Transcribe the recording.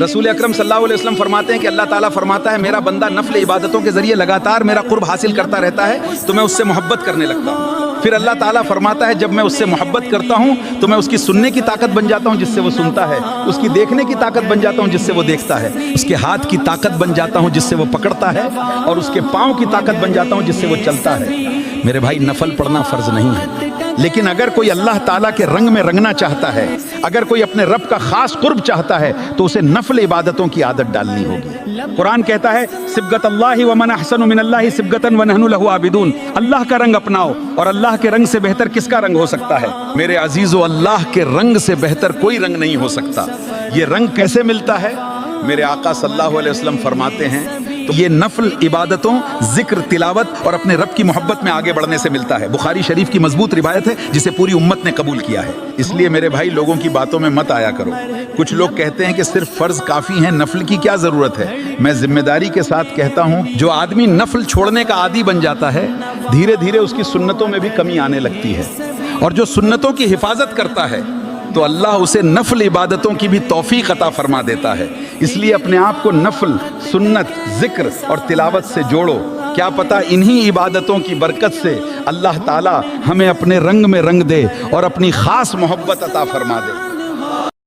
رسول اکرم صلی اللہ علیہ وسلم فرماتے ہیں کہ اللہ تعالیٰ فرماتا ہے میرا بندہ نفل عبادتوں کے ذریعے لگاتار میرا قرب حاصل کرتا رہتا ہے تو میں اس سے محبت کرنے لگتا ہوں. پھر اللہ تعالیٰ فرماتا ہے جب میں اس سے محبت کرتا ہوں تو میں اس کی سننے کی طاقت بن جاتا ہوں جس سے وہ سنتا ہے, اس کی دیکھنے کی طاقت بن جاتا ہوں جس سے وہ دیکھتا ہے, اس کے ہاتھ کی طاقت بن جاتا ہوں جس سے وہ پکڑتا ہے, اور اس کے پاؤں کی طاقت بن جاتا ہوں جس سے وہ چلتا ہے. میرے بھائی نفل پڑھنا فرض نہیں ہے, لیکن اگر کوئی اللہ تعالیٰ کے رنگ میں رنگنا چاہتا ہے, اگر کوئی اپنے رب کا خاص قرب چاہتا ہے تو اسے نفل عبادتوں کی عادت ڈالنی ہوگی. قرآن کہتا ہے صبغۃ اللہ ومن احسن من اللہ صبغۃ ونحن له عابدون, اللہ کا رنگ اپناؤ, اور اللہ کے رنگ سے بہتر کس کا رنگ ہو سکتا ہے؟ میرے عزیزو, اللہ کے رنگ سے بہتر کوئی رنگ نہیں ہو سکتا. یہ رنگ کیسے ملتا ہے؟ میرے آقا صلی اللہ علیہ وسلم فرماتے ہیں تو یہ نفل عبادتوں, ذکر, تلاوت اور اپنے رب کی محبت میں آگے بڑھنے سے ملتا ہے. بخاری شریف کی مضبوط روایت ہے جسے پوری امت نے قبول کیا ہے. اس لیے میرے بھائی لوگوں کی باتوں میں مت آیا کرو. کچھ لوگ کہتے ہیں کہ صرف فرض کافی ہیں, نفل کی کیا ضرورت ہے؟ میں ذمہ داری کے ساتھ کہتا ہوں جو آدمی نفل چھوڑنے کا عادی بن جاتا ہے دھیرے دھیرے اس کی سنتوں میں بھی کمی آنے لگتی ہے, اور جو سنتوں کی حفاظت کرتا ہے تو اللہ اسے نفل عبادتوں کی بھی توفیق عطا فرما دیتا ہے. اس لیے اپنے آپ کو نفل, سنت, ذکر اور تلاوت سے جوڑو. کیا پتہ انہی عبادتوں کی برکت سے اللہ تعالی ہمیں اپنے رنگ میں رنگ دے اور اپنی خاص محبت عطا فرما دے.